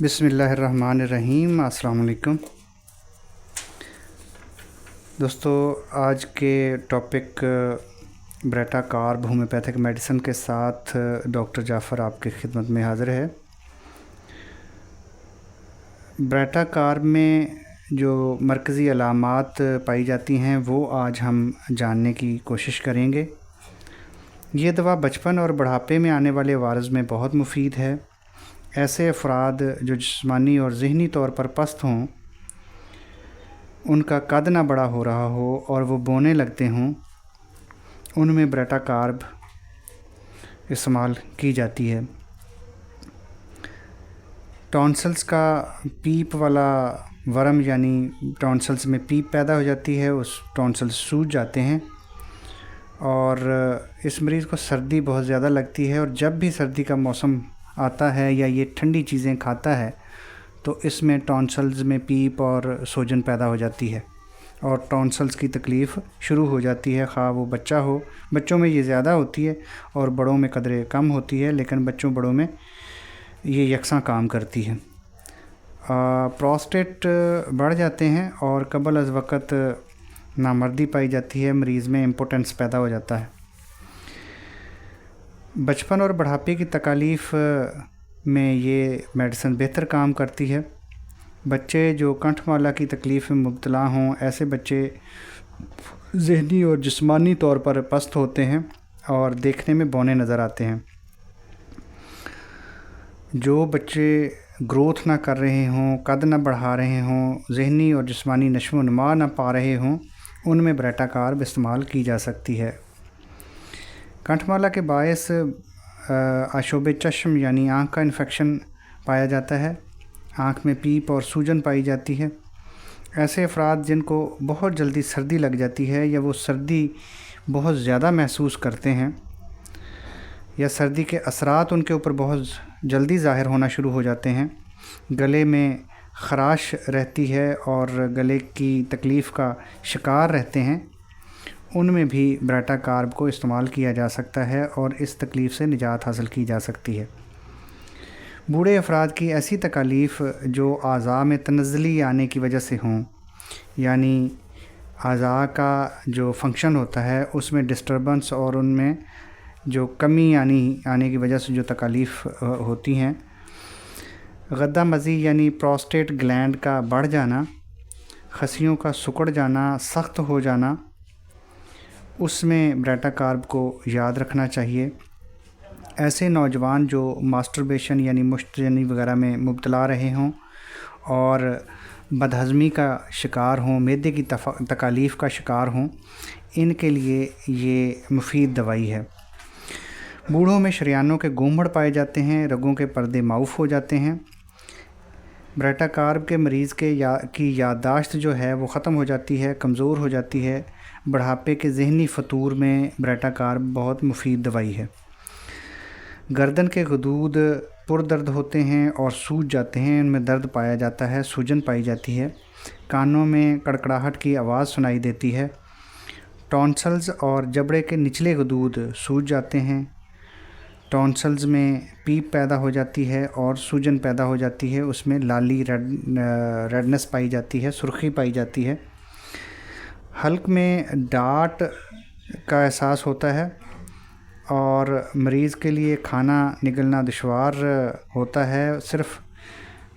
بسم اللہ الرحمن الرحیم۔ السلام علیکم دوستو، آج کے ٹاپک بریٹا کارب ہومیوپیتھک میڈیسن کے ساتھ ڈاکٹر جعفر آپ کی خدمت میں حاضر ہے۔ بریٹا کارب میں جو مرکزی علامات پائی جاتی ہیں وہ آج ہم جاننے کی کوشش کریں گے۔ یہ دوا بچپن اور بڑھاپے میں آنے والے عوارض میں بہت مفید ہے۔ ایسے افراد جو جسمانی اور ذہنی طور پر پست ہوں، ان کا قد نہ بڑا ہو رہا ہو اور وہ بونے لگتے ہوں، ان میں بریٹا کارب استعمال کی جاتی ہے۔ ٹونسلز کا پیپ والا ورم، یعنی ٹونسلز میں پیپ پیدا ہو جاتی ہے، اس ٹونسلز سوج جاتے ہیں اور اس مریض کو سردی بہت زیادہ لگتی ہے، اور جب بھی سردی کا موسم آتا ہے یا یہ ٹھنڈی چیزیں کھاتا ہے تو اس میں ٹونسلز میں پیپ اور سوجن پیدا ہو جاتی ہے اور ٹونسلز کی تکلیف شروع ہو جاتی ہے، خواہ وہ بچہ ہو۔ بچوں میں یہ زیادہ ہوتی ہے اور بڑوں میں قدرے کم ہوتی ہے، لیکن بڑوں میں یہ یکساں کام کرتی ہے۔ پروسٹیٹ بڑھ جاتے ہیں اور قبل از وقت نامردی پائی جاتی ہے، مریض میں امپوٹنس پیدا ہو جاتا ہے۔ بچپن اور بڑھاپے کی تکالیف میں یہ میڈیسن بہتر کام کرتی ہے۔ بچے جو کنٹھ مالا کی تکلیف میں مبتلا ہوں، ایسے بچے ذہنی اور جسمانی طور پر پست ہوتے ہیں اور دیکھنے میں بونے نظر آتے ہیں۔ جو بچے گروتھ نہ کر رہے ہوں، قد نہ بڑھا رہے ہوں، ذہنی اور جسمانی نشو و نما نہ پا رہے ہوں، ان میں بریٹا کارب استعمال کی جا سکتی ہے۔ کنٹھ مالا کے باعث آشوب چشم یعنی آنکھ کا انفیکشن پایا جاتا ہے، آنکھ میں پیپ اور سوجن پائی جاتی ہے۔ ایسے افراد جن کو بہت جلدی سردی لگ جاتی ہے یا وہ سردی بہت زیادہ محسوس کرتے ہیں یا سردی کے اثرات ان کے اوپر بہت جلدی ظاہر ہونا شروع ہو جاتے ہیں، گلے میں خراش رہتی ہے اور گلے کی تکلیف کا شکار رہتے ہیں، ان میں بھی بریٹا کارب کو استعمال کیا جا سکتا ہے اور اس تکلیف سے نجات حاصل کی جا سکتی ہے۔ بوڑھے افراد کی ایسی تکالیف جو اعضاء میں تنزلی آنے کی وجہ سے ہوں، یعنی اعضاء کا جو فنکشن ہوتا ہے اس میں ڈسٹربنس اور ان میں جو کمی آنے کی وجہ سے جو تکالیف ہوتی ہیں، غدہ مزی یعنی پروسٹیٹ گلینڈ کا بڑھ جانا، خصیوں کا سکڑ جانا، سخت ہو جانا، اس میں بریٹا کارب کو یاد رکھنا چاہیے۔ ایسے نوجوان جو ماسٹربیشن یعنی مشت جنی وغیرہ میں مبتلا رہے ہوں اور بدہضمی کا شکار ہوں، معدے کی تکالیف کا شکار ہوں، ان کے لیے یہ مفید دوائی ہے۔ بوڑھوں میں شریانوں کے گونبھڑ پائے جاتے ہیں، رگوں کے پردے معاف ہو جاتے ہیں۔ بریٹا کارب کے مریض کی یادداشت جو ہے وہ ختم ہو جاتی ہے، کمزور ہو جاتی ہے۔ بڑھاپے کے ذہنی فتور میں بریٹا کارب بہت مفید دوائی ہے۔ گردن کے غدود پردرد ہوتے ہیں اور سوج جاتے ہیں، ان میں درد پایا جاتا ہے، سوجن پائی جاتی ہے، کانوں میں کڑکڑاہٹ کی آواز سنائی دیتی ہے، ٹونسلز اور جبڑے کے نچلے غدود سوج جاتے ہیں، ٹونسلز میں پیپ پیدا ہو جاتی ہے اور سوجن پیدا ہو جاتی ہے، اس میں لالی ریڈنس پائی جاتی ہے، سرخی پائی جاتی ہے، حلق میں ڈاٹ کا احساس ہوتا ہے اور مریض کے لیے کھانا نگلنا دشوار ہوتا ہے، صرف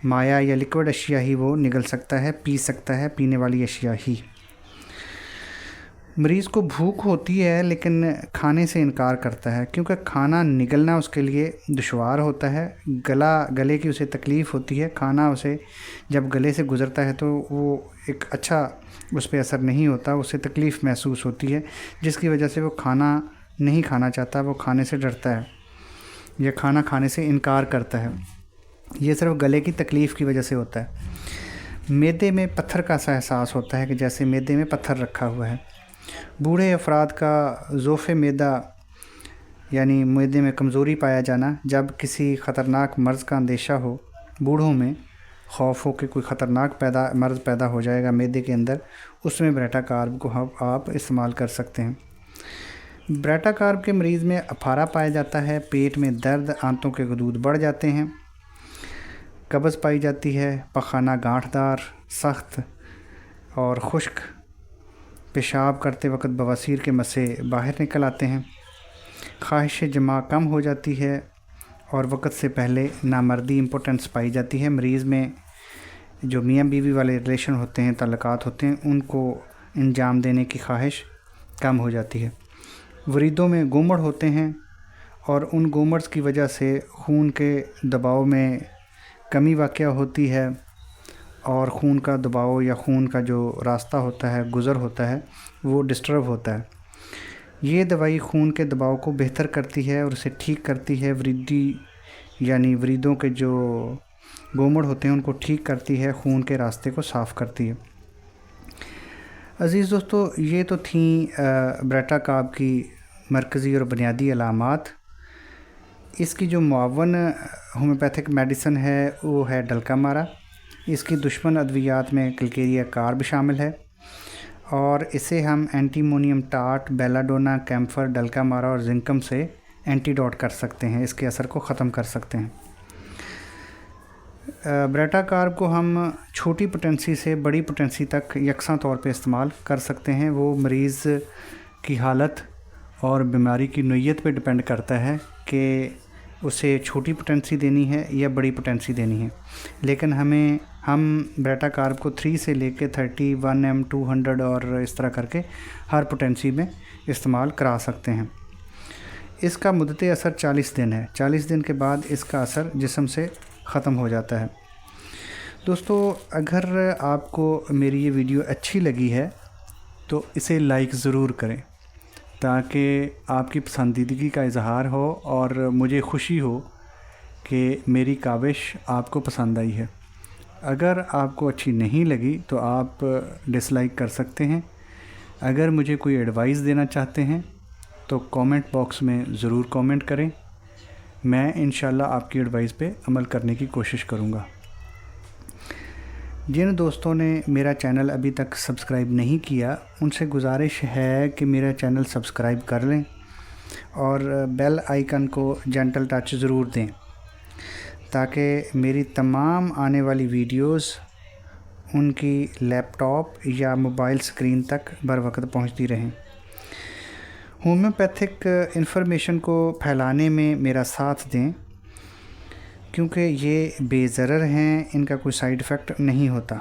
مائع یا لیکوڈ اشیاء ہی وہ نگل سکتا ہے، پی سکتا ہے، پینے والی اشیاء ہی۔ مریض کو بھوک ہوتی ہے لیکن کھانے سے انکار کرتا ہے کیونکہ کھانا نگلنا اس کے لیے دشوار ہوتا ہے، گلے کی اسے تکلیف ہوتی ہے، کھانا اسے جب گلے سے گزرتا ہے تو وہ ایک اچھا اس پہ اثر نہیں ہوتا، اسے تکلیف محسوس ہوتی ہے، جس کی وجہ سے وہ کھانا نہیں کھانا چاہتا، وہ کھانے سے ڈرتا ہے یا کھانا کھانے سے انکار کرتا ہے۔ یہ صرف گلے کی تکلیف کی وجہ سے ہوتا ہے۔ معدے میں پتھر کا سا احساس ہوتا ہے کہ جیسے معدے میں پتھر رکھا ہوا ہے۔ بوڑھے افراد کا ضعف معدہ یعنی معدے میں کمزوری پایا جانا، جب کسی خطرناک مرض کا اندیشہ ہو، بوڑھوں میں خوف ہو کہ کوئی خطرناک مرض پیدا ہو جائے گا معدے کے اندر، اس میں بریٹا کارب کو آپ استعمال کر سکتے ہیں۔ بریٹا کارب کے مریض میں اپھارا پایا جاتا ہے، پیٹ میں درد، آنتوں کے غدود بڑھ جاتے ہیں، قبض پائی جاتی ہے، پخانہ گانٹھ دار، سخت اور خشک، پیشاب کرتے وقت بواسیر کے مسے باہر نکل آتے ہیں، خواہش جماع کم ہو جاتی ہے اور وقت سے پہلے نامردی امپوٹنس پائی جاتی ہے۔ مریض میں جو میاں بیوی والے ریلیشن ہوتے ہیں، تعلقات ہوتے ہیں، ان کو انجام دینے کی خواہش کم ہو جاتی ہے۔ وریدوں میں گومڑ ہوتے ہیں اور ان گومڑز کی وجہ سے خون کے دباؤ میں کمی واقع ہوتی ہے اور خون کا دباؤ یا خون کا جو راستہ ہوتا ہے، گزر ہوتا ہے، وہ ڈسٹرب ہوتا ہے۔ یہ دوائی خون کے دباؤ کو بہتر کرتی ہے اور اسے ٹھیک کرتی ہے۔ وریدی یعنی وریدوں کے جو گومڑ ہوتے ہیں ان کو ٹھیک کرتی ہے، خون کے راستے کو صاف کرتی ہے۔ عزیز دوستو، یہ تو تھیں بریٹاکارب کی مرکزی اور بنیادی علامات۔ اس کی جو معاون ہومیوپیتھک میڈیسن ہے وہ ہے ڈلکا مارا۔ اس کی دشمن ادویات میں کلکیریا کارب شامل ہے اور اسے ہم اینٹیمونیم ٹاٹ، بیلاڈونا، کیمفر، ڈلکا مارا اور زنکم سے اینٹی ڈوٹ کر سکتے ہیں، اس کے اثر کو ختم کر سکتے ہیں۔ بریٹاکارب کو ہم چھوٹی پوٹینسی سے بڑی پوٹینسی تک یکساں طور پہ استعمال کر سکتے ہیں۔ وہ مریض کی حالت اور بیماری کی نوعیت پہ ڈپینڈ کرتا ہے کہ اسے چھوٹی پوٹینسی دینی ہے یا بڑی پوٹینسی دینی ہے، لیکن ہم بریٹاکارب کو 3 سے لے کے 30، 1M، 200 اور اس طرح کر کے ہر پوٹینسی میں استعمال کرا سکتے ہیں۔ اس کا مدت اثر 40 دن ہے۔ 40 دن کے بعد اس کا اثر جسم سے ختم ہو جاتا ہے۔ دوستو، اگر آپ کو میری یہ ویڈیو اچھی لگی ہے تو اسے لائک ضرور کریں تاکہ آپ کی پسندیدگی کا اظہار ہو اور مجھے خوشی ہو کہ میری کاوش آپ کو پسند آئی ہے۔ اگر آپ کو اچھی نہیں لگی تو آپ ڈس لائک کر سکتے ہیں۔ اگر مجھے کوئی ایڈوائس دینا چاہتے ہیں تو کامنٹ باکس میں ضرور کامنٹ کریں، میں انشاءاللہ آپ کی ایڈوائس پہ عمل کرنے کی کوشش کروں گا۔ جن دوستوں نے میرا چینل ابھی تک سبسکرائب نہیں کیا ان سے گزارش ہے کہ میرا چینل سبسکرائب کر لیں اور بیل آئیکن کو جنٹل ٹچ ضرور دیں تاکہ میری تمام آنے والی ویڈیوز ان کی لیپ ٹاپ یا موبائل سکرین تک بر وقت پہنچتی رہیں۔ ہومیوپیتھک انفارمیشن کو پھیلانے میں میرا ساتھ دیں کیونکہ یہ بے ضرر ہیں، ان کا کوئی سائیڈ ایفیکٹ نہیں ہوتا،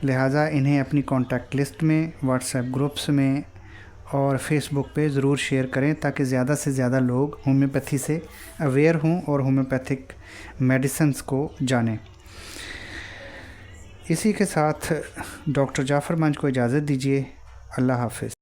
لہٰذا انہیں اپنی کانٹیکٹ لسٹ میں، واٹس ایپ گروپس میں اور فیس بک پہ ضرور شیئر کریں تاکہ زیادہ سے زیادہ لوگ ہومیوپیتھی سے اویئر ہوں اور ہومیوپیتھک میڈیسنز کو جانیں۔ اسی کے ساتھ ڈاکٹر جعفر منج کو اجازت دیجیے۔ اللہ حافظ۔